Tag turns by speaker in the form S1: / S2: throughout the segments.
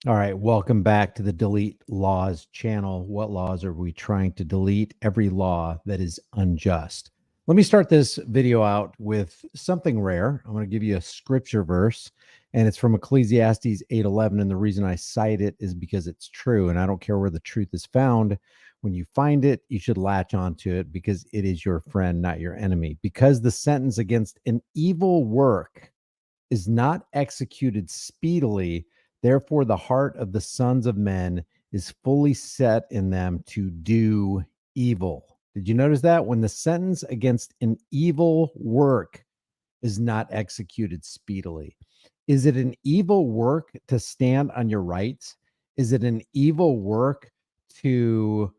S1: All right, welcome back to the Delete Laws channel. What laws are we trying to delete? Every law that is unjust. Let me start this video out with something rare. I'm going to give you a scripture verse, and it's from Ecclesiastes 8:11. And the reason I cite it is because it's true, and I don't care where the truth is found. When you find it, you should latch onto it because it is your friend, not your enemy. Because the sentence against an evil work is not executed speedily, therefore the heart of the sons of men is fully set in them to do evil. Did you notice that? When the sentence against an evil work is not executed speedily. Is it an evil work to stand on your rights? Is it an evil work to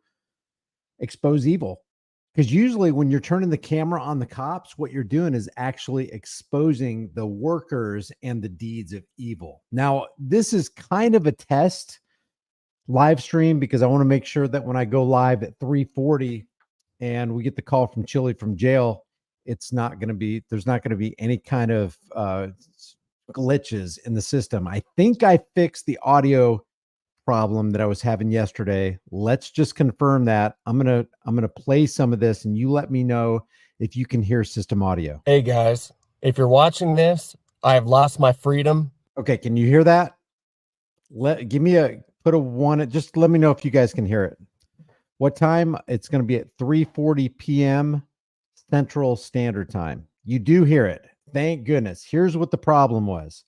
S1: expose evil? Because usually when you're turning the camera on the cops, what you're doing is actually exposing the workers and the deeds of evil. Now, this is kind of a test live stream because I want to make sure that when I go live at 3:40 and we get the call from Chile from jail, there's not going to be any kind of glitches in the system. I think I fixed the audio problem that I was having yesterday. Let's just confirm that. I'm gonna play some of this, and you let me know if you can hear system audio.
S2: Hey guys, if you're watching this, I have lost my freedom.
S1: Okay, can you hear that? Put a one. Just let me know if you guys can hear it. What time? It's going to be at 3:40 p.m. Central Standard Time. You do hear it. Thank goodness. Here's what the problem was.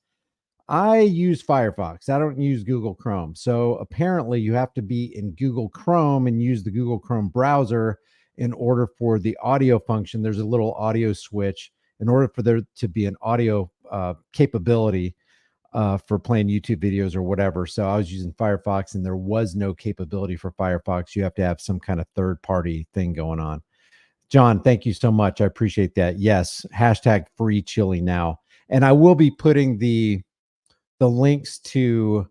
S1: I use Firefox. I don't use Google Chrome. So apparently you have to be in Google Chrome and use the Google Chrome browser in order for the audio function. There's a little audio switch in order for there to be an audio capability for playing YouTube videos or whatever. So I was using Firefox and there was no capability for Firefox. You have to have some kind of third-party thing going on. John, thank you so much. I appreciate that. Yes, hashtag free chili now. And I will be putting the links to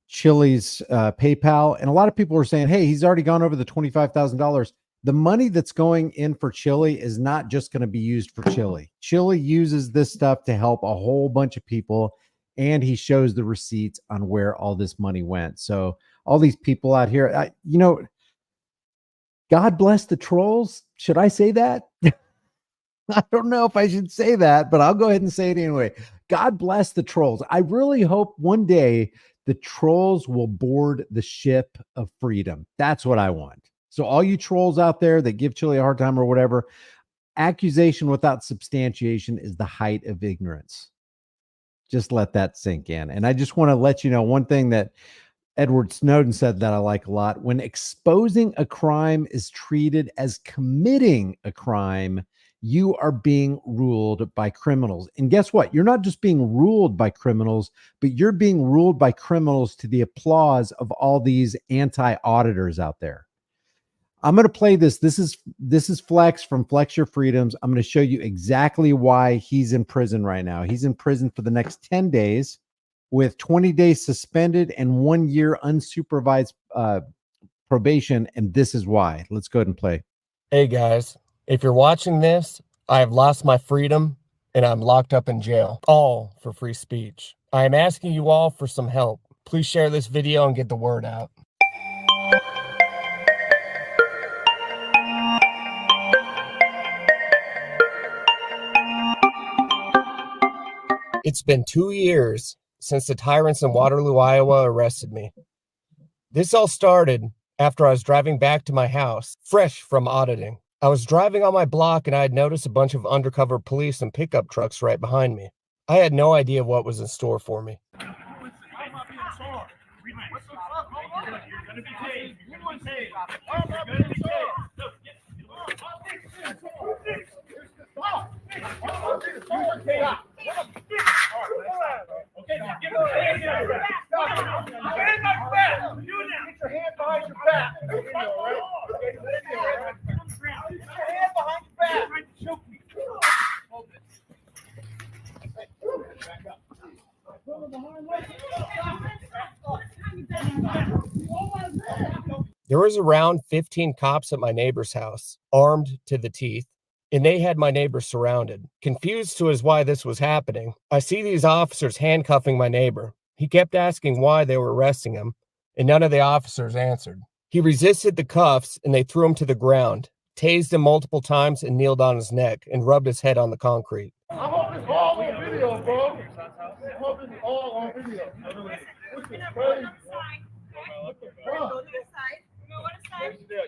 S1: Chile's PayPal. And a lot of people are saying, hey, he's already gone over the $25,000. The money that's going in for Chile is not just going to be used for Chile. Chile uses this stuff to help a whole bunch of people. And he shows the receipts on where all this money went. So all these people out here, God bless the trolls. Should I say that? I don't know if I should say that, but I'll go ahead and say it anyway. God bless the trolls. I really hope one day the trolls will board the ship of freedom. That's what I want. So all you trolls out there that give Chile a hard time or whatever, accusation without substantiation is the height of ignorance. Just let that sink in. And I just want to let you know one thing that Edward Snowden said that I like a lot. When exposing a crime is treated as committing a crime, you are being ruled by criminals. And guess what? You're not just being ruled by criminals, but you're being ruled by criminals to the applause of all these anti-auditors out there. I'm going to play this. This is Flex from Flex Your Freedoms. I'm going to show you exactly why he's in prison right now. He's in prison for the next 10 days with 20 days suspended and 1 year unsupervised probation. And this is why. Let's go ahead and play.
S2: Hey guys, if you're watching this, I have lost my freedom and I'm locked up in jail, all for free speech. I am asking you all for some help. Please share this video and get the word out. It's been 2 years since the tyrants in Waterloo, Iowa arrested me. This all started after I was driving back to my house, fresh from auditing. I was driving on my block and I had noticed a bunch of undercover police and pickup trucks right behind me. I had no idea what was in store for me. There was around 15 cops at my neighbor's house, armed to the teeth, and they had my neighbor surrounded. Confused as to why this was happening, I see these officers handcuffing my neighbor. He kept asking why they were arresting him, and none of the officers answered. He resisted the cuffs, and they threw him to the ground, tased him multiple times, and kneeled on his neck and rubbed his head on the concrete.
S3: I hope it's all on video, bro. I hope it's all on video. This is crazy.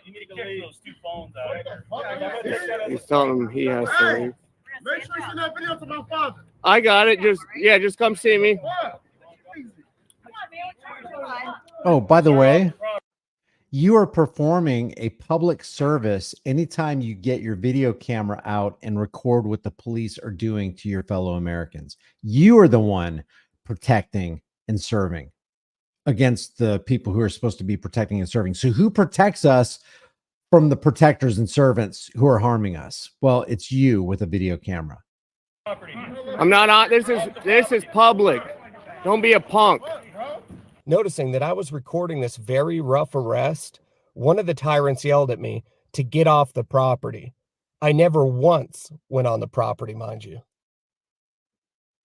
S4: You need to leave those 2 phones out.
S5: He's telling him he has to leave.
S3: Make sure you send that video to my father.
S5: I got it. Just come see me.
S1: Oh, by the way, you are performing a public service anytime you get your video camera out and record what the police are doing to your fellow Americans. You are the one protecting and serving against the people who are supposed to be protecting and serving. So who protects us from the protectors and servants who are harming us? Well, it's you with a video camera.
S5: I'm not on. This is public. Don't be a punk.
S2: Noticing that I was recording this very rough arrest, one of the tyrants yelled at me to get off the property. I never once went on the property, mind you.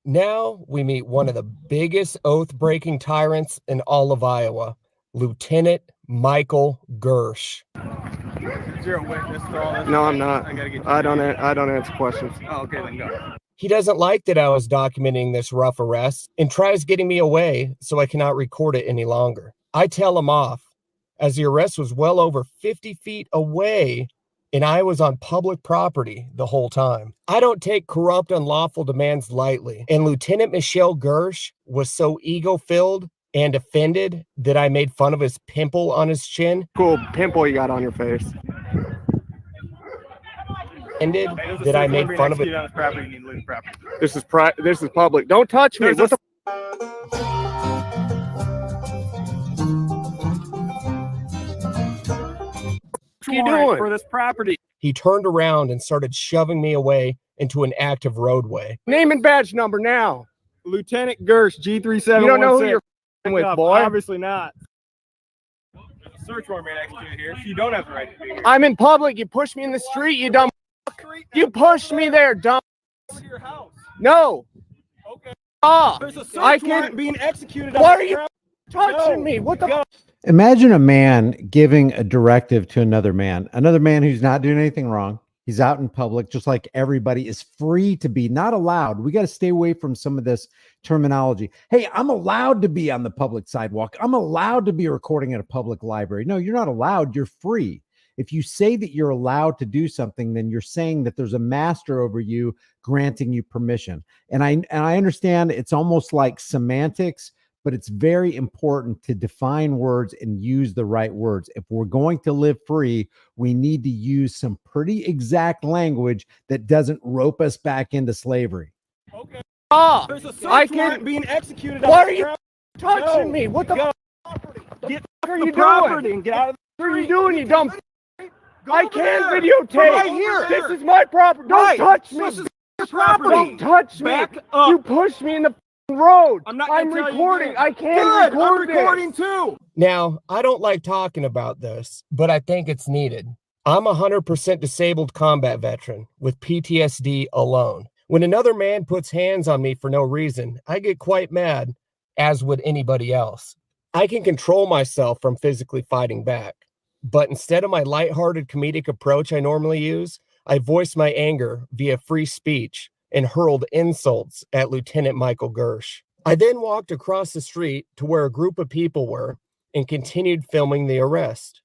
S2: Now we meet one of the biggest oath-breaking tyrants in all of Iowa, Lieutenant Michael Gersh.
S4: You're a witness to all this?
S5: No, I'm not. I don't answer questions.
S4: Oh, okay, then go.
S2: He doesn't like that I was documenting this rough arrest and tries getting me away so I cannot record it any longer. I tell him off, as the arrest was well over 50 feet away and I was on public property the whole time. I don't take corrupt, unlawful demands lightly, and Lieutenant Michelle Gersh was so ego-filled and offended that I made fun of his pimple on his chin.
S5: Cool pimple you got on your face.
S2: That I made fun of it.
S5: This is public. Don't touch me. What the? What are you doing
S4: for this property?
S2: He turned around and started shoving me away into an active roadway.
S5: Name and badge number now.
S4: Lieutenant Gersh, G3716.
S5: You don't know who you're with, boy.
S4: Obviously not. Search warrant being executed here, so you don't have the right to be here.
S5: I'm in public. You pushed me in the street, you dumb. You pushed me there, dumb.
S4: Over to your house.
S5: No.
S4: Okay.
S5: There's a
S4: search warrant being executed.
S5: Why are you touching me? What the?
S1: Imagine a man giving a directive to another man who's not doing anything wrong. He's out in public, just like everybody is free to be, not allowed. We got to stay away from some of this terminology. Hey, I'm allowed to be on the public sidewalk. I'm allowed to be recording at a public library. No, you're not allowed. You're free. If you say that you're allowed to do something, then you're saying that there's a master over you granting you permission. And I understand it's almost like semantics, but it's very important to define words and use the right words. If we're going to live free, we need to use some pretty exact language that doesn't rope us back into slavery.
S4: Okay.
S5: There's a
S4: search warrant being executed.
S5: Why are you touching me? What the?
S4: Get
S5: What are you
S4: property
S5: doing?
S4: and get out of the
S5: What are you doing, you dumb? I can't
S4: there.
S5: videotape.
S4: Right here.
S5: This is my property. Don't touch me.
S4: This is your property.
S5: Don't touch me.
S4: Back up.
S5: You pushed me in the road.
S4: I'm not gonna
S5: I'm
S4: tell you
S5: recording.
S4: again.
S5: I can't
S4: Good.
S5: record
S4: I'm recording
S5: this.
S4: too.
S2: Now, I don't like talking about this, but I think it's needed. I'm a 100% disabled combat veteran with PTSD alone. When another man puts hands on me for no reason, I get quite mad, as would anybody else. I can control myself from physically fighting back. But instead of my lighthearted comedic approach I normally use, I voiced my anger via free speech and hurled insults at Lieutenant Michael Gersh. I then walked across the street to where a group of people were and continued filming the arrest.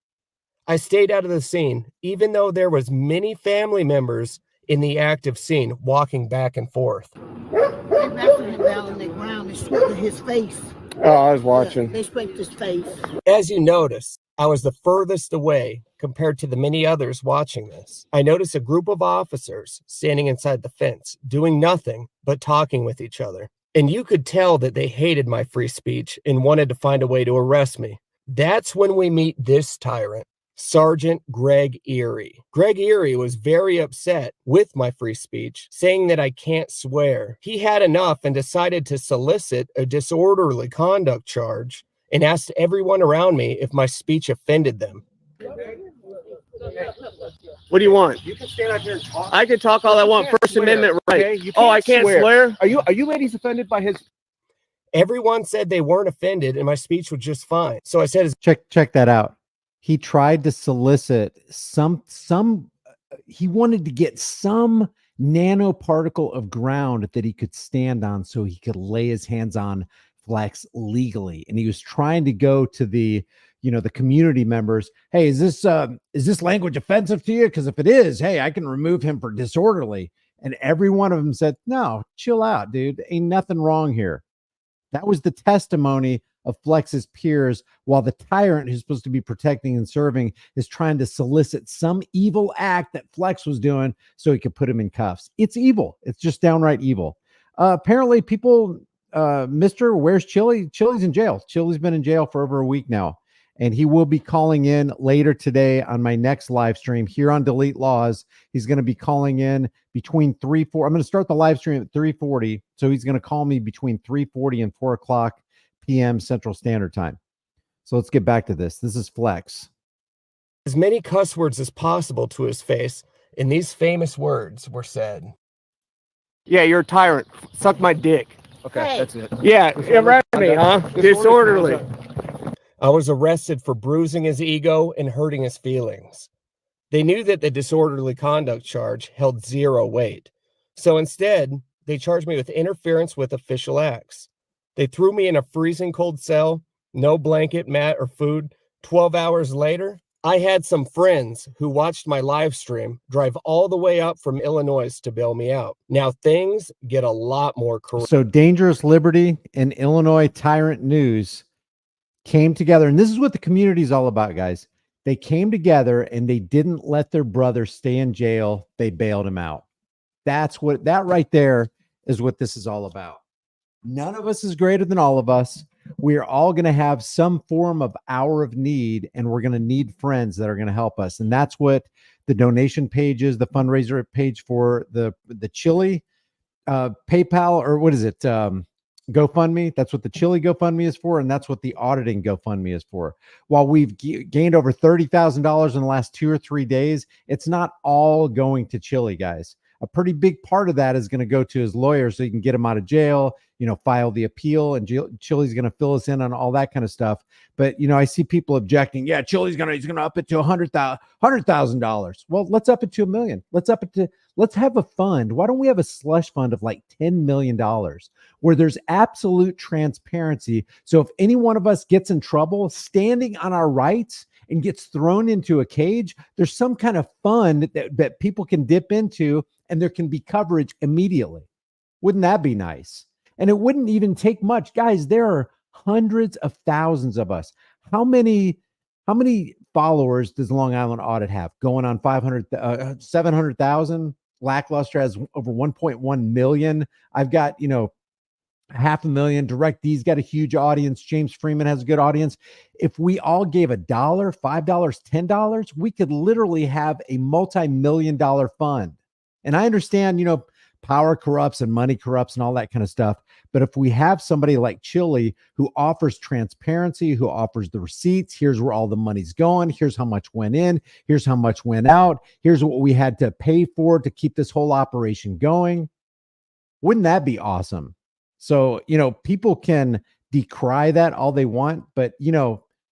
S2: I stayed out of the scene, even though there was many family members in the active scene walking back and forth.
S6: They wrestled him down on the ground and scraped his face.
S5: Oh, I was watching.
S6: They scraped his face.
S2: As you notice, I was the furthest away compared to the many others watching this. I noticed a group of officers standing inside the fence, doing nothing but talking with each other. And you could tell that they hated my free speech and wanted to find a way to arrest me. That's when we meet this tyrant, Sergeant Greg Erie. Greg Erie was very upset with my free speech, saying that I can't swear. He had enough and decided to solicit a disorderly conduct charge and asked everyone around me if my speech offended them.
S5: What do you want?
S4: You can stand out here and talk.
S5: I can talk all I want. First Amendment right.
S4: Okay, you
S5: Oh, I can't swear.
S4: Are you ladies offended by his?
S2: Everyone said they weren't offended and my speech was just fine. So I said,
S1: Check that out. He tried to solicit he wanted to get some nanoparticle of ground that he could stand on so he could lay his hands on Flex legally. And he was trying to go to the community members. Hey, is this language offensive to you? Because if it is, hey, I can remove him for disorderly. And every one of them said, no, chill out, dude. Ain't nothing wrong here. That was the testimony of Flex's peers, while the tyrant who's supposed to be protecting and serving is trying to solicit some evil act that Flex was doing so he could put him in cuffs. It's evil. It's just downright evil. Apparently people, Mr. Where's Chile? Chile's in jail. Chile's been in jail for over a week now. And he will be calling in later today on my next live stream here on Delete Laws. He's going to be calling in between 3-4. I'm going to start the live stream at 3:40. So he's going to call me between 3:40 and 4 o'clock p.m. Central Standard Time. So let's get back to this. This is Flex.
S2: as many cuss words as possible to his face, and these famous words were said.
S5: Yeah, you're a tyrant. Suck my dick.
S4: Okay,
S6: Hey.
S4: that's it.
S5: Yeah, arrest me, huh? Disorderly.
S2: I was arrested for bruising his ego and hurting his feelings. They knew that the disorderly conduct charge held zero weight. So instead, they charged me with interference with official acts. They threw me in a freezing cold cell, no blanket, mat, or food. 12 hours later, I had some friends who watched my live stream drive all the way up from Illinois to bail me out. Now things get a lot more corrupt.
S1: So Dangerous Liberty and Illinois Tyrant News came together, and this is what the community is all about, guys. They came together and they didn't let their brother stay in jail. They bailed him out. That right there is what this is all about. None of us is greater than all of us. We are all going to have some form of hour of need, and we're going to need friends that are going to help us. And that's what the donation page is, the fundraiser page for the Chile PayPal, or what is it? GoFundMe. That's what the Chile GoFundMe is for. And that's what the auditing GoFundMe is for. While we've gained over $30,000 in the last 2 or 3 days, it's not all going to Chile, guys. A pretty big part of that is going to go to his lawyer so he can get him out of jail, file the appeal, and Chile's going to fill us in on all that kind of stuff. But, I see people objecting. Yeah, he's going to up it to $100,000. Well, let's up it to $1 million. Let's have a fund. Why don't we have a slush fund of like $10 million where there's absolute transparency? So if any one of us gets in trouble standing on our rights and gets thrown into a cage, there's some kind of fund that people can dip into, and there can be coverage immediately. Wouldn't that be nice? And it wouldn't even take much. Guys, there are hundreds of thousands of us. How many followers does Long Island Audit have? Going on 700,000. Lackluster has over 1.1 million. I've got, 500,000. DirectD's got a huge audience. James Freeman has a good audience. If we all gave $1, $5, $10, we could literally have a multi-million-dollar fund. And I understand, power corrupts and money corrupts and all that kind of stuff. But if we have somebody like Chile who offers transparency, who offers the receipts, here's where all the money's going, here's how much went in, here's how much went out, here's what we had to pay for to keep this whole operation going. Wouldn't that be awesome? So, people can decry that all they want, but,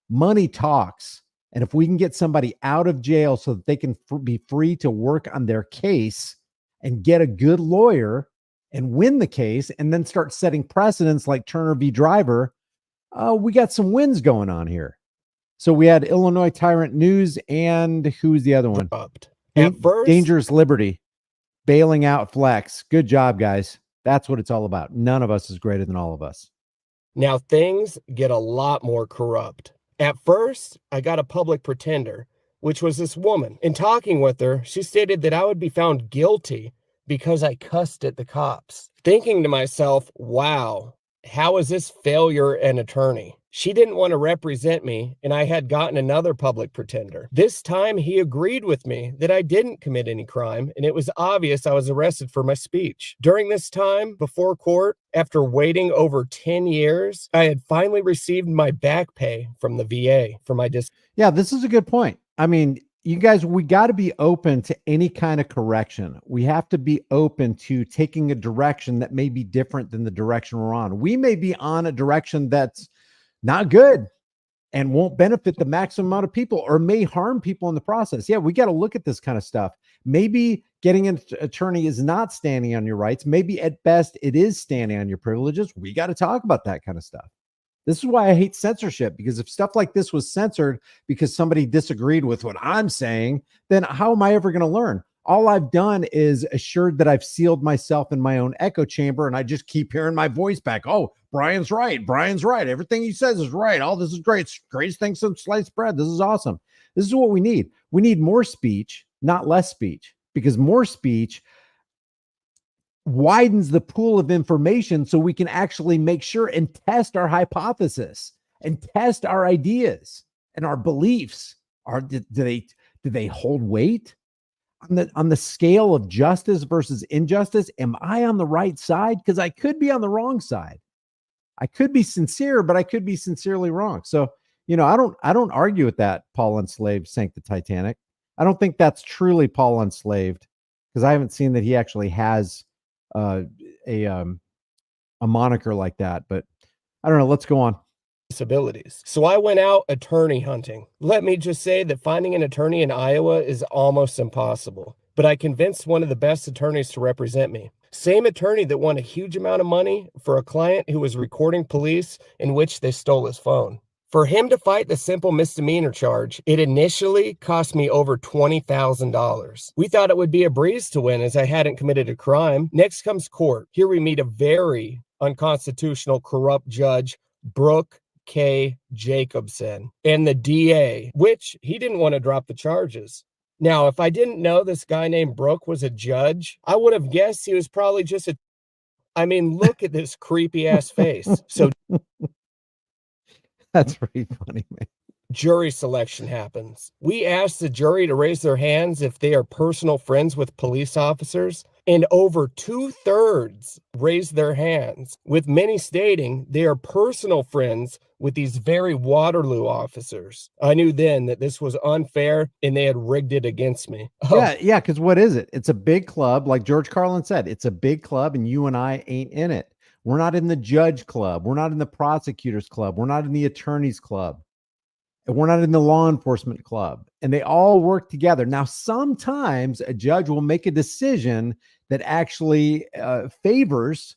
S1: money talks. And if we can get somebody out of jail so that they can be free to work on their case and get a good lawyer and win the case and then start setting precedents like Turner v. Driver, we got some wins going on here. So we had Illinois Tyrant News, and who's the other one?
S2: At first,
S1: Dangerous Liberty bailing out Flex. Good job, guys. That's what it's all about. None of us is greater than all of us.
S2: now things get a lot more corrupt. At first, I got a public pretender, which was this woman. In talking with her, she stated that I would be found guilty because I cussed at the cops. Thinking to myself, wow, how is this failure an attorney? She didn't want to represent me, and I had gotten another public pretender. This time, he agreed with me that I didn't commit any crime, and it was obvious I was arrested for my speech. During this time, before court, after waiting over 10 years, I had finally received my back pay from the VA for my
S1: Yeah, this is a good point. I mean, you guys, we got to be open to any kind of correction. We have to be open to taking a direction that may be different than the direction we're on. We may be on a direction that's not good and won't benefit the maximum amount of people, or may harm people in the process. Yeah, we got to look at this kind of stuff. Maybe getting an attorney is not standing on your rights. Maybe at best it is standing on your privileges. We got to talk about that kind of stuff. This is why I hate censorship, because if stuff like this was censored because somebody disagreed with what I'm saying, then how am I ever going to learn? All I've done is assured that I've sealed myself in my own echo chamber, and I just keep hearing my voice back. Oh, Brian's right. Brian's right. Everything he says is right. Oh, this is great. It's greatest thing since sliced bread. This is awesome. This is what we need. We need more speech, not less speech, because more speech widens the pool of information so we can actually make sure and test our hypothesis and test our ideas and our beliefs. Do they hold weight on the scale of justice versus injustice? Am I on the right side? Because I could be on the wrong side. I could be sincere, but I could be sincerely wrong. So, I don't argue with that. Paul Unslaved sank the Titanic. I don't think that's truly Paul Unslaved, because I haven't seen that he actually has a moniker like that. But I don't know. Let's go on.
S2: Disabilities. So I went out attorney hunting. Let me just say that finding an attorney in Iowa is almost impossible, but I convinced one of the best attorneys to represent me. Same attorney that won a huge amount of money for a client who was recording police in which they stole his phone. For him to fight the simple misdemeanor charge, it initially cost me over $20,000. We thought it would be a breeze to win, as I hadn't committed a crime. Next comes court. Here we meet a very unconstitutional, corrupt judge, Brooke K. Jacobson, and the DA, which he didn't want to drop the charges. Now, if I didn't know this guy named Brooke was a judge, I would have guessed he was probably just look at this creepy ass face. So
S1: that's pretty funny, man.
S2: Jury selection happens. We asked the jury to raise their hands if they are personal friends with police officers, and over 2/3 raised their hands, with many stating they are personal friends with these very Waterloo officers. I knew then that this was unfair and they had rigged it against me.
S1: Yeah, because what is it? It's a big club. Like George Carlin said, it's a big club and you and I ain't in it. We're not in the judge club. We're not in the prosecutor's club. We're not in the attorney's club. And we're not in the law enforcement club. And they all work together. Now, sometimes a judge will make a decision that actually favors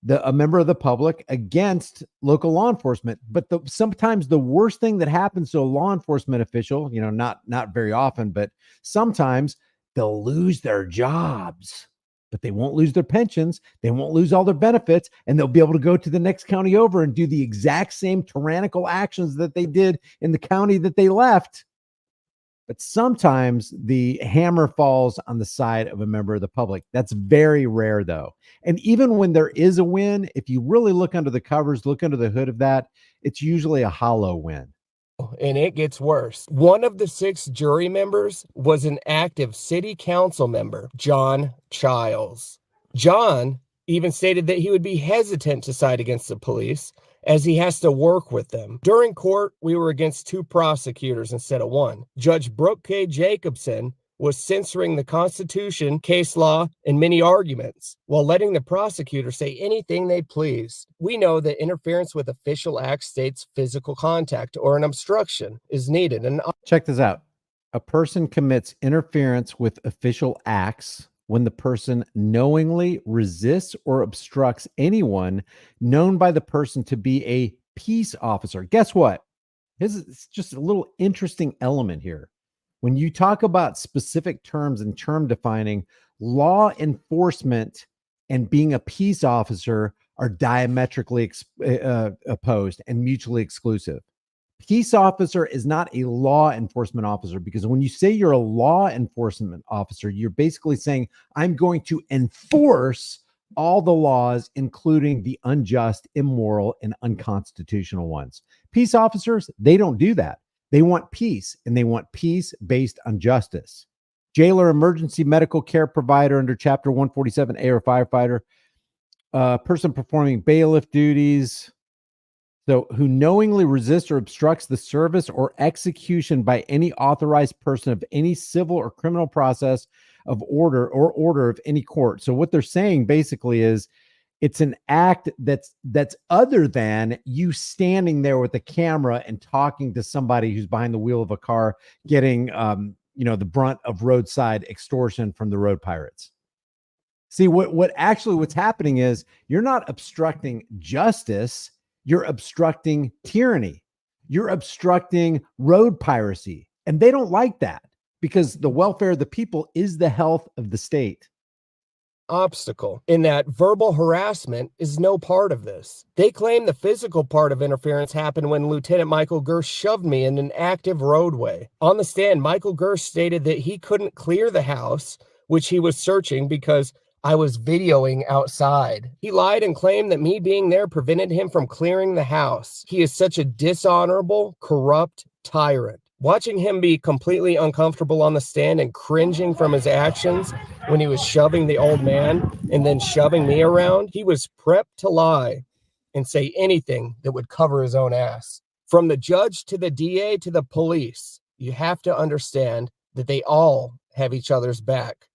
S1: a member of the public against local law enforcement. But sometimes the worst thing that happens to a law enforcement official, not very often, but sometimes they'll lose their jobs. But they won't lose their pensions. They won't lose all their benefits, and they'll be able to go to the next county over and do the exact same tyrannical actions that they did in the county that they left. But sometimes the hammer falls on the side of a member of the public. That's very rare, though. And even when there is a win, if you really look under the covers, look under the hood of that, it's usually a hollow win.
S2: And it gets worse. One of the 6 jury members was an active city council member, John Chiles. John even stated that he would be hesitant to side against the police as he has to work with them. During court, we were against 2 prosecutors instead of 1. Judge Brooke K. Jacobson was censoring the Constitution, case law, and many arguments, while letting the prosecutor say anything they please. We know that interference with official acts states physical contact or an obstruction is needed. And
S1: check this out. A person commits interference with official acts when the person knowingly resists or obstructs anyone known by the person to be a peace officer. Guess what? It's just a little interesting element here. When you talk about specific terms and term defining, law enforcement and being a peace officer are diametrically opposed and mutually exclusive. Peace officer is not a law enforcement officer, because when you say you're a law enforcement officer, you're basically saying, I'm going to enforce all the laws, including the unjust, immoral, and unconstitutional ones. Peace officers, they don't do that. They want peace, and they want peace based on justice. Jailer, emergency medical care provider under Chapter 147A, or firefighter. Person performing bailiff duties. So, who knowingly resists or obstructs the service or execution by any authorized person of any civil or criminal process of order of any court. So, what they're saying basically is it's an act that's other than you standing there with a camera and talking to somebody who's behind the wheel of a car, getting the brunt of roadside extortion from the road pirates. See, what's happening is you're not obstructing justice. You're obstructing tyranny. You're obstructing road piracy. And they don't like that because the welfare of the people is the health of the state.
S2: Obstacle in that verbal harassment is no part of this. They claim the physical part of interference happened when Lieutenant Michael Gersh shoved me in an active roadway. On the stand, Michael Gersh stated that he couldn't clear the house, which he was searching because I was videoing outside. He lied and claimed that me being there prevented him from clearing the house. He is such a dishonorable, corrupt tyrant. Watching him be completely uncomfortable on the stand and cringing from his actions when he was shoving the old man and then shoving me around, he was prepped to lie and say anything that would cover his own ass. From the judge to the DA to the police, you have to understand that they all have each other's back.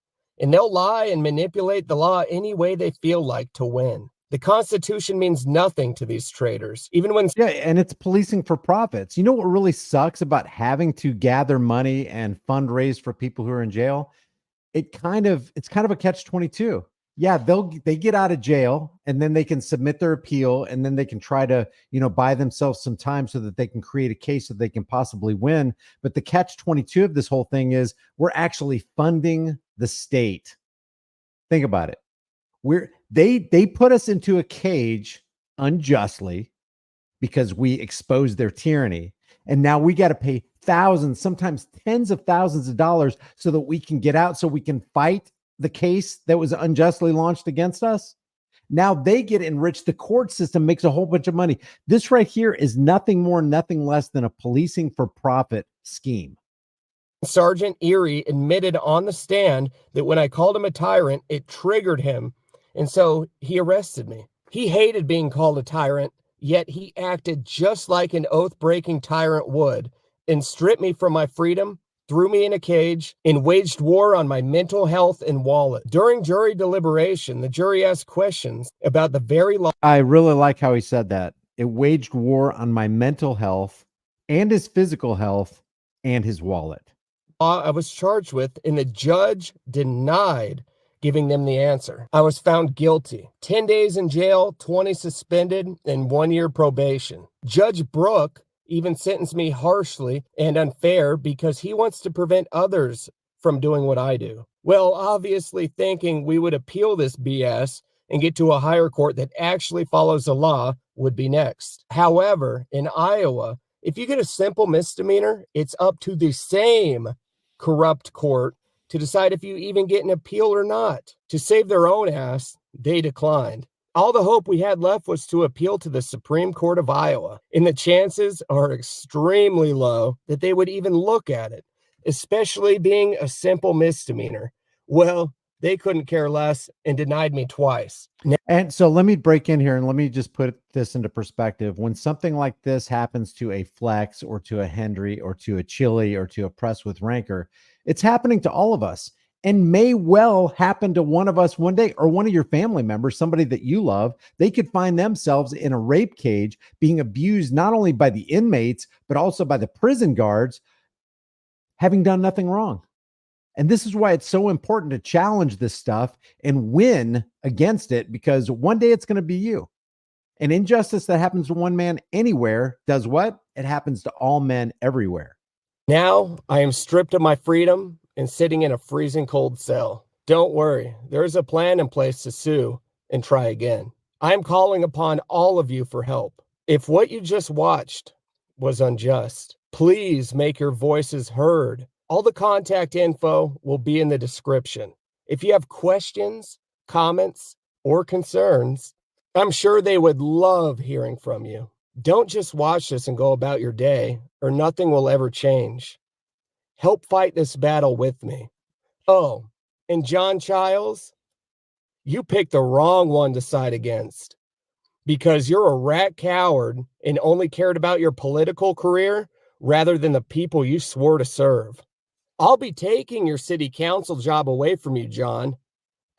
S2: And they'll lie and manipulate the law any way they feel like to win. The Constitution means nothing to these traitors, even when...
S1: Yeah, and it's policing for profits. You know what really sucks about having to gather money and fundraise for people who are in jail? It's kind of a catch-22. Yeah, they get out of jail and then they can submit their appeal and then they can try to, buy themselves some time so that they can create a case that they can possibly win. But the catch-22 of this whole thing is we're actually funding the state. Think about it. They put us into a cage unjustly because we exposed their tyranny. And now we got to pay thousands, sometimes tens of thousands of dollars so that we can get out, so we can fight the case that was unjustly launched against us. Now they get enriched. The court system makes a whole bunch of money. This right here is nothing more, nothing less than a policing for profit scheme.
S2: Sergeant Erie admitted on the stand that when I called him a tyrant, it triggered him. And so he arrested me. He hated being called a tyrant, yet he acted just like an oath-breaking tyrant would and stripped me from my freedom, threw me in a cage, and waged war on my mental health and wallet. During jury deliberation, the jury asked questions about the very law.
S1: I really like how he said that. It waged war on my mental health and his physical health and his wallet.
S2: I was charged with, and the judge denied giving them the answer. I was found guilty. 10 days in jail, 20 suspended, and 1 year probation. Judge Brooke even sentenced me harshly and unfair because he wants to prevent others from doing what I do. Well, obviously thinking we would appeal this BS and get to a higher court that actually follows the law would be next. However, in Iowa, if you get a simple misdemeanor, it's up to the same corrupt court to decide if you even get an appeal or not. To save their own ass, they declined. All the hope we had left was to appeal to the Supreme Court of Iowa, and the chances are extremely low that they would even look at it, especially being a simple misdemeanor. Well, they couldn't care less and denied me twice.
S1: And so let me break in here and let me just put this into perspective. When something like this happens to a Flex or to a Hendry or to a Chile or to a Press with Rancor, it's happening to all of us and may well happen to one of us one day, or one of your family members, somebody that you love. They could find themselves in a rape cage being abused not only by the inmates, but also by the prison guards, having done nothing wrong. And this is why it's so important to challenge this stuff and win against it, because one day it's going to be you. An injustice that happens to one man anywhere does what? It happens to all men everywhere.
S2: Now I am stripped of my freedom and sitting in a freezing cold cell. Don't worry, there is a plan in place to sue and try again. I am calling upon all of you for help. If what you just watched was unjust, please make your voices heard. All the contact info will be in the description. If you have questions, comments, or concerns, I'm sure they would love hearing from you. Don't just watch this and go about your day, or nothing will ever change. Help fight this battle with me. Oh, and John Chiles, you picked the wrong one to side against. because you're a rat coward and only cared about your political career rather than the people you swore to serve. I'll be taking your city council job away from you, John,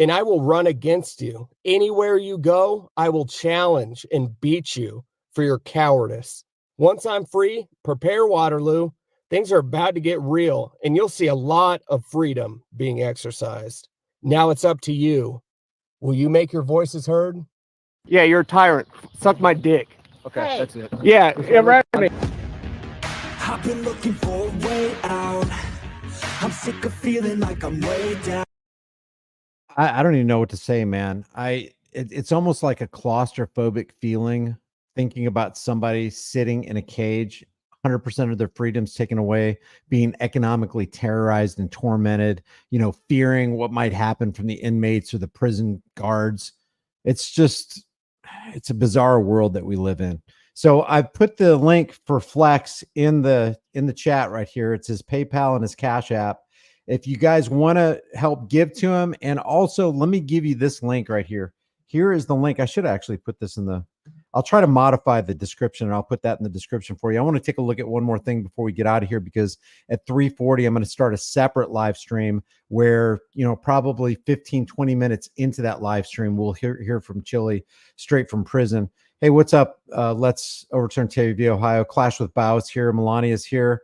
S2: and I will run against you. Anywhere you go, I will challenge and beat you for your cowardice. Once I'm free, prepare, Waterloo. Things are about to get real, and you'll see a lot of freedom being exercised. Now it's up to you. Will you make your voices heard?
S5: Yeah, you're a tyrant. Suck my dick.
S4: Okay,
S6: Hey.
S4: that's it.
S5: Yeah, right.
S7: I've been looking for a way out. I'm sick of feeling like I'm way down.
S1: I don't even know what to say, man. It's almost like a claustrophobic feeling thinking about somebody sitting in a cage, 100% of their freedoms taken away, being economically terrorized and tormented, fearing what might happen from the inmates or the prison guards. It's a bizarre world that we live in. So I put the link for Flex in the chat right here. It's his PayPal and his Cash App. If you guys want to help give to him, and also let me give you this link right here. Here is the link. I should actually put this I'll try to modify the description and I'll put that in the description for you. I want to take a look at one more thing before we get out of here, because at 3:40, I'm going to start a separate live stream where, probably 15, 20 minutes into that live stream, we'll hear from Chile straight from prison. Hey, what's up? Let's overturn TV Ohio. Clash with Bows here. Melania's here.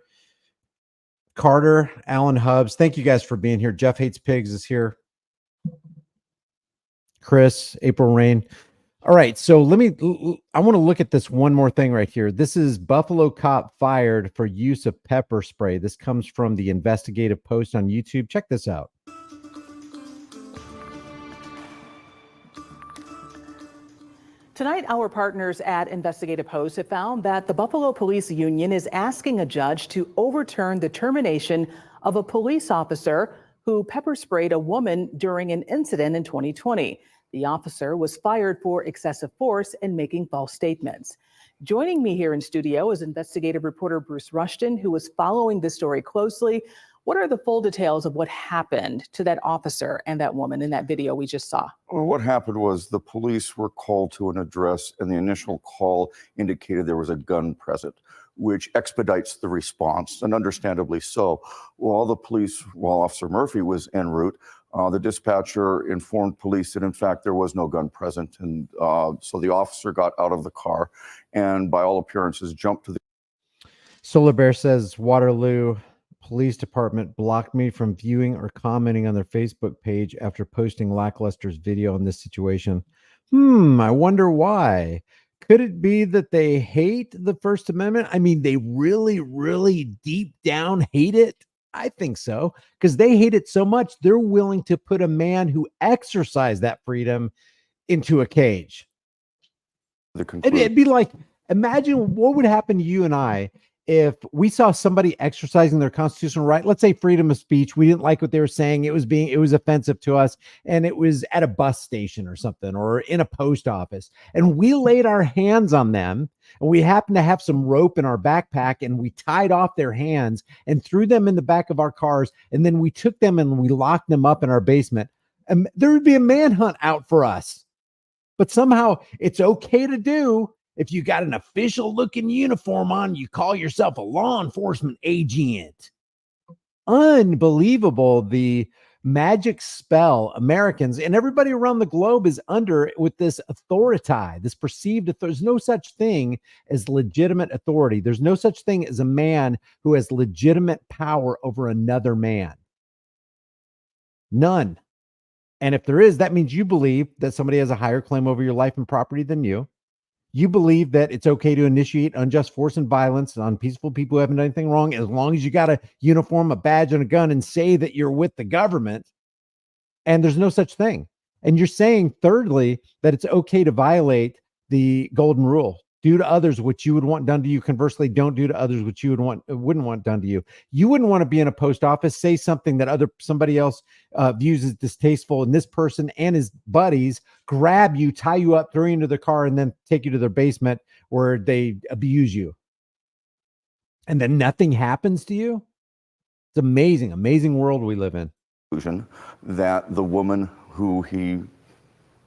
S1: Carter, Alan Hubbs, thank you guys for being here. Jeff Hates Pigs is here. Chris, April Rain. All right, so I want to look at this one more thing right here. This is Buffalo cop fired for use of pepper spray. This comes from the investigative post on YouTube. Check this out.
S8: Tonight, our partners at Investigative Post have found that the Buffalo Police Union is asking a judge to overturn the termination of a police officer who pepper sprayed a woman during an incident in 2020. The officer was fired for excessive force and making false statements. Joining me here in studio is investigative reporter Bruce Rushton, who was following this story closely. What are the full details of what happened to that officer and that woman in that video we just saw?
S9: Well, what happened was the police were called to an address, and the initial call indicated there was a gun present, which expedites the response, and understandably so. While Officer Murphy was en route, the dispatcher informed police that, in fact, there was no gun present, and so the officer got out of the car and, by all appearances, jumped to the...
S1: Solar Bear says, Waterloo Police Department blocked me from viewing or commenting on their Facebook page after posting Lackluster's video on this situation. I wonder why. Could it be that they hate the First Amendment? I mean, they really, really deep down hate it. I think so, because they hate it so much, they're willing to put a man who exercised that freedom into a cage. It'd be like, imagine what would happen to you and I if we saw somebody exercising their constitutional right. Let's say freedom of speech. We didn't like what they were saying. It was offensive to us, and it was at a bus station or something, or in a post office, and we laid our hands on them, and we happened to have some rope in our backpack, and we tied off their hands and threw them in the back of our cars, and then we took them and we locked them up in our basement. And there would be a manhunt out for us. But somehow it's okay to do. If you got an official looking uniform on, you call yourself a law enforcement agent. Unbelievable. The magic spell Americans and everybody around the globe is under with this authority, this perceived authority. There's no such thing as legitimate authority. There's no such thing as a man who has legitimate power over another man. None. And if there is, that means you believe that somebody has a higher claim over your life and property than you. You believe that it's okay to initiate unjust force and violence on peaceful people who haven't done anything wrong, as long as you got a uniform, a badge, and a gun and say that you're with the government. And there's no such thing. And you're saying, thirdly, that it's okay to violate the golden rule. Do to others what you would want done to you. Conversely, don't do to others what you wouldn't want done to you. You wouldn't want to be in a post office, say something that somebody else views as distasteful, and this person and his buddies grab you, tie you up, throw you into the car, and then take you to their basement where they abuse you. And then nothing happens to you. It's amazing, amazing world we live in.
S9: That the woman who he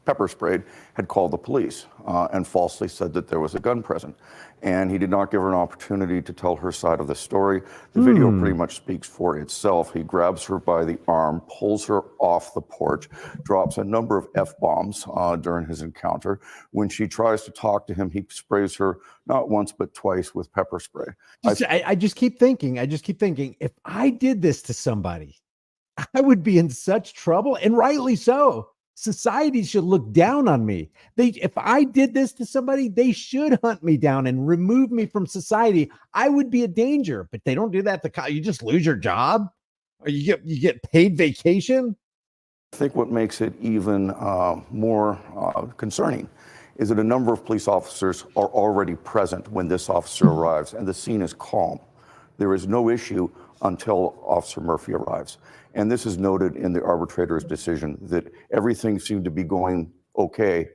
S9: pepper sprayed had called the police and falsely said that there was a gun present. And he did not give her an opportunity to tell her side of the story. The video pretty much speaks for itself. He grabs her by the arm, pulls her off the porch, drops a number of F-bombs during his encounter. When she tries to talk to him, he sprays her not once but twice with pepper spray.
S1: I just keep thinking, if I did this to somebody, I would be in such trouble, and rightly so. Society should look down on me. If I did this to somebody, they should hunt me down and remove me from society. I would be a danger, but they don't do that. You just lose your job, or you get paid vacation.
S9: I think what makes it even more concerning is that a number of police officers are already present when this officer arrives, and the scene is calm. There is no issue until Officer Murphy arrives. And this is noted in the arbitrator's decision that everything seemed to be going okay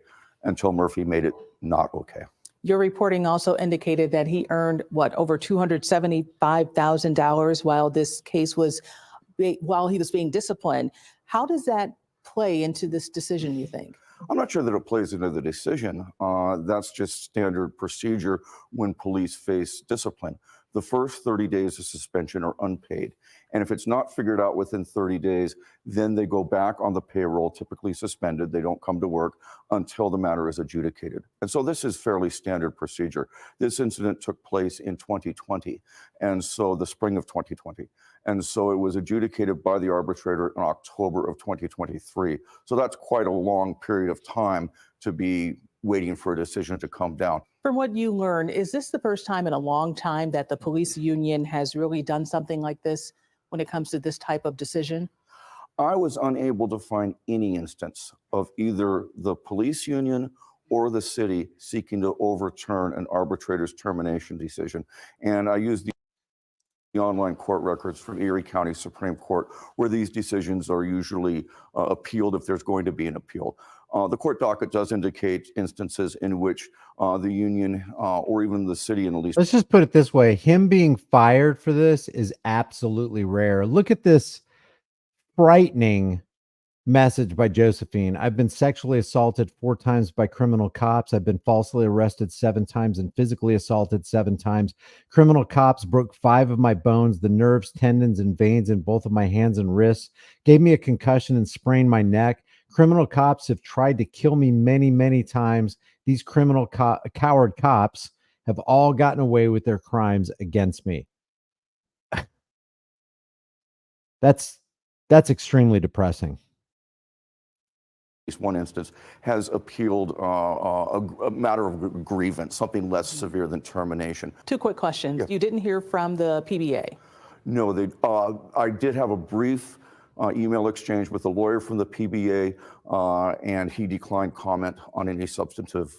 S9: until Murphy made it not okay.
S8: Your reporting also indicated that he earned, over $275,000 while he was being disciplined. How does that play into this decision, you think?
S9: I'm not sure that it plays into the decision. That's just standard procedure when police face discipline. The first 30 days of suspension are unpaid. And if it's not figured out within 30 days, then they go back on the payroll, typically suspended. They don't come to work until the matter is adjudicated. And so this is fairly standard procedure. This incident took place in 2020, and so the spring of 2020. And so it was adjudicated by the arbitrator in October of 2023. So that's quite a long period of time to be waiting for a decision to come down.
S8: From what you learned, is this the first time in a long time that the police union has really done something like this when it comes to this type of decision?
S9: I was unable to find any instance of either the police union or the city seeking to overturn an arbitrator's termination decision. And I used the online court records from Erie County Supreme Court, where these decisions are usually appealed if there's going to be an appeal. The court docket does indicate instances in which the union or even the city, and at least.
S1: Let's just put it this way. Him being fired for this is absolutely rare. Look at this frightening message by Josephine. I've been sexually assaulted 4 times by criminal cops. I've been falsely arrested 7 times and physically assaulted 7 times. Criminal cops broke 5 of my bones, the nerves, tendons, and veins in both of my hands and wrists, gave me a concussion and sprained my neck. Criminal cops have tried to kill me many, many times. These criminal coward cops have all gotten away with their crimes against me. That's extremely depressing.
S9: At least one instance has appealed a matter of grievance, something less severe than termination.
S8: 2 quick questions.
S9: Yeah.
S8: You didn't hear from the PBA?
S9: No, I did have a brief email exchange with a lawyer from the PBA, and he declined comment on any substantive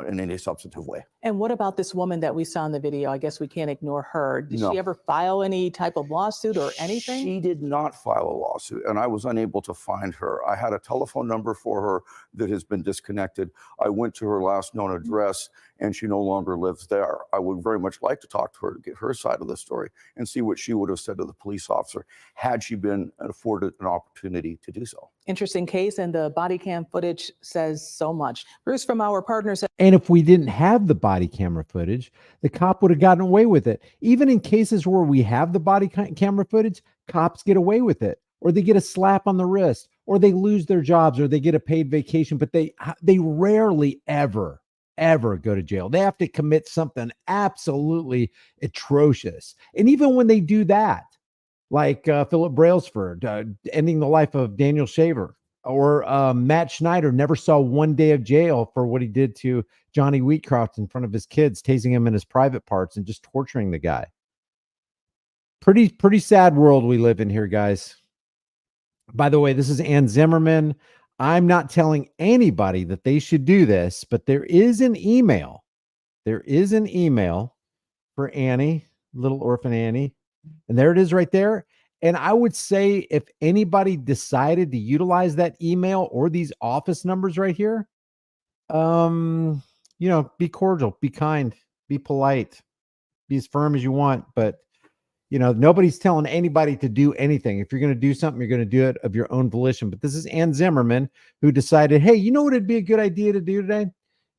S9: in any substantive way.
S8: And what about this woman that we saw in the video? I guess we can't ignore her. Did
S9: No.
S8: she ever file any type of lawsuit or anything?
S9: She did not file a lawsuit, and I was unable to find her. I had a telephone number for her that has been disconnected. I went to her last known address, and she no longer lives there. I would very much like to talk to her to get her side of the story and see what she would have said to the police officer had she been afforded an opportunity to do so.
S8: Interesting case, and the body cam footage says so much. Bruce from our partners.
S1: And if we didn't have the body camera footage, the cop would have gotten away with it. Even in cases where we have the body camera footage, cops get away with it, or they get a slap on the wrist, or they lose their jobs, or they get a paid vacation, but they rarely ever go to jail. They have to commit something absolutely atrocious. And even when they do that, like Philip Brailsford ending the life of Daniel Shaver, or Matt Schneider never saw 1 day of jail for what he did to Johnny Wheatcroft in front of his kids, tasing him in his private parts and just torturing the guy. Pretty sad world we live in here, guys. By the way, this is Ann Zimmerman. I'm not telling anybody that they should do this, but there is an email. There is an email for Annie, little orphan Annie. And there it is right there. And I would say if anybody decided to utilize that email or these office numbers right here, be cordial, be kind, be polite, be as firm as you want. But Nobody's telling anybody to do anything. If you're going to do something, you're going to do it of your own volition. But this is Ann Zimmerman, who decided, hey, you know what it'd be a good idea to do today?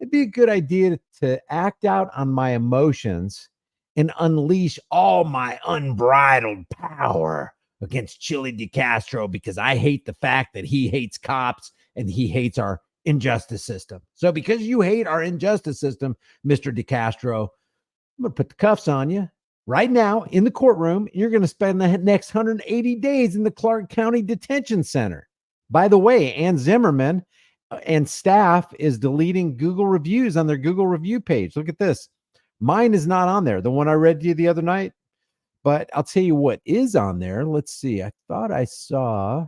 S1: It'd be a good idea to act out on my emotions and unleash all my unbridled power against Chile DeCastro, because I hate the fact that he hates cops and he hates our injustice system. So because you hate our injustice system, Mr. DeCastro, I'm going to put the cuffs on you right now in the courtroom. You're going to spend the next 180 days in the Clark County Detention Center. By the way, Ann Zimmerman and staff is deleting Google reviews on their Google review page. Look at this. Mine is not on there, the one I read to you the other night. But I'll tell you what is on there. Let's see. I thought I saw.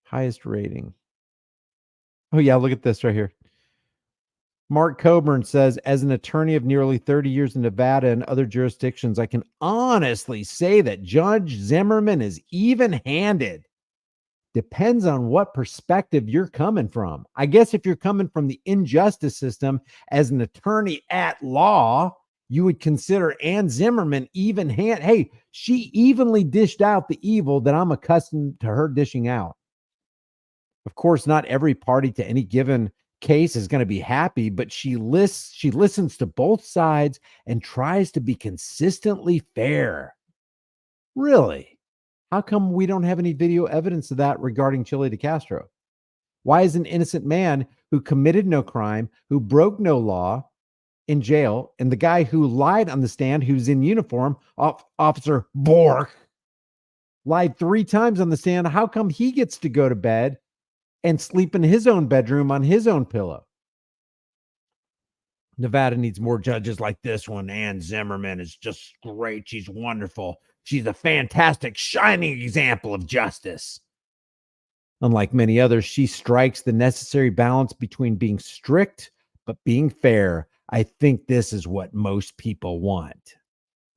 S1: Highest rating. Oh, yeah. Look at this right here. Mark Coburn says, as an attorney of nearly 30 years in Nevada and other jurisdictions, I can honestly say that Judge Zimmerman is even-handed. Depends on what perspective you're coming from. I guess if you're coming from the injustice system as an attorney at law, you would consider Ann Zimmerman even-handed. Hey, she evenly dished out the evil that I'm accustomed to her dishing out. Of course, not every party to any given case is going to be happy, but she listens to both sides and tries to be consistently fair. Really? How come we don't have any video evidence of that regarding Chile DeCastro? Why is an innocent man who committed no crime, who broke no law, in jail, and the guy who lied on the stand, who's in uniform, Officer Bork, lied 3 times on the stand? How come he gets to go to bed and sleep in his own bedroom on his own pillow? Nevada needs more judges like this one. Ann Zimmerman is just great. She's wonderful. She's a fantastic, shining example of justice. Unlike many others, she strikes the necessary balance between being strict but being fair. I think this is what most people want.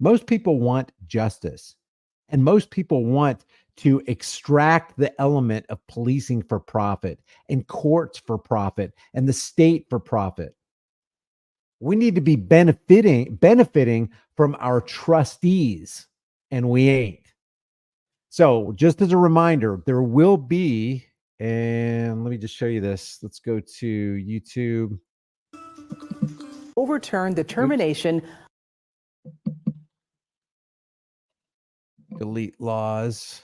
S1: Most people want justice, and most people want to extract the element of policing for profit and courts for profit and the state for profit. We need to be benefiting from our trustees, and we ain't. So just as a reminder, there will be, and let me just show you this. Let's go to YouTube.
S8: Overturn the termination.
S1: Delete laws.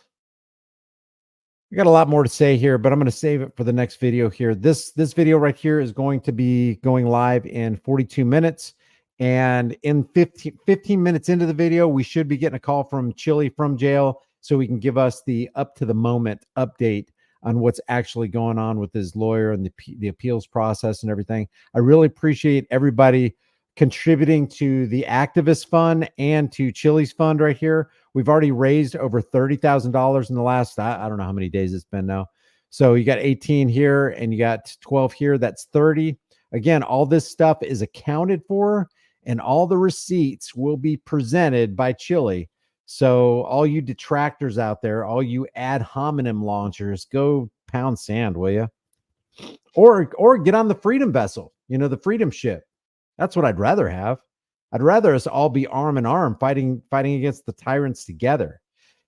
S1: We got a lot more to say here, but I'm going to save it for the next video here. This video right here is going to be going live in 42 minutes. And in 15 minutes into the video, we should be getting a call from Chile from jail so he can give us the up-to-the-moment update on what's actually going on with his lawyer and the appeals process and everything. I really appreciate everybody contributing to the activist fund and to Chile's fund right here. We've already raised over $30,000 in the last, I don't know how many days it's been now. So you got 18 here and you got 12 here. That's 30. Again, all this stuff is accounted for and all the receipts will be presented by Chile. So all you detractors out there, all you ad hominem launchers, go pound sand, will you? Or get on the freedom vessel, the freedom ship. That's what I'd rather have. I'd rather us all be arm in arm fighting against the tyrants together.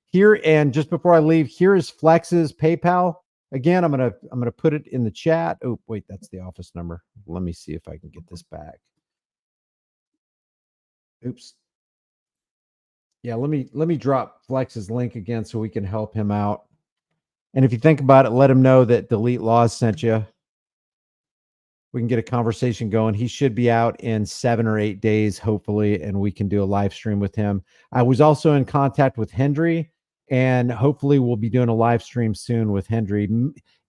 S1: Here, and just before I leave, here is Flex's PayPal. Again, I'm gonna put it in the chat. Oh, wait, that's the office number. Let me see if I can get this back. Oops. Yeah, let me drop Flex's link again so we can help him out. And if you think about it, let him know that Delete Laws sent you. We can get a conversation going. He should be out in 7 or 8 days, hopefully, and we can do a live stream with him. I was also in contact with Hendry, and hopefully we'll be doing a live stream soon with Hendry.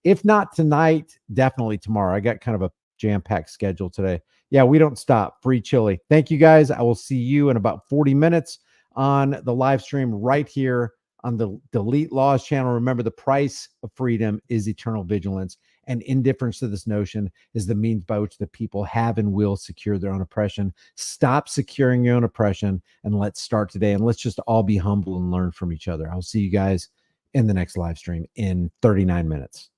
S1: If not tonight, definitely tomorrow. I got kind of a jam-packed schedule today. Yeah, we don't stop. Free Chile. Thank you, guys. I will see you in about 40 minutes on the live stream right here on the Delete Laws channel. Remember, the price of freedom is eternal vigilance, and indifference to this notion is the means by which the people have and will secure their own oppression. Stop securing your own oppression, and let's start today. And let's just all be humble and learn from each other. I'll see you guys in the next live stream in 39 minutes.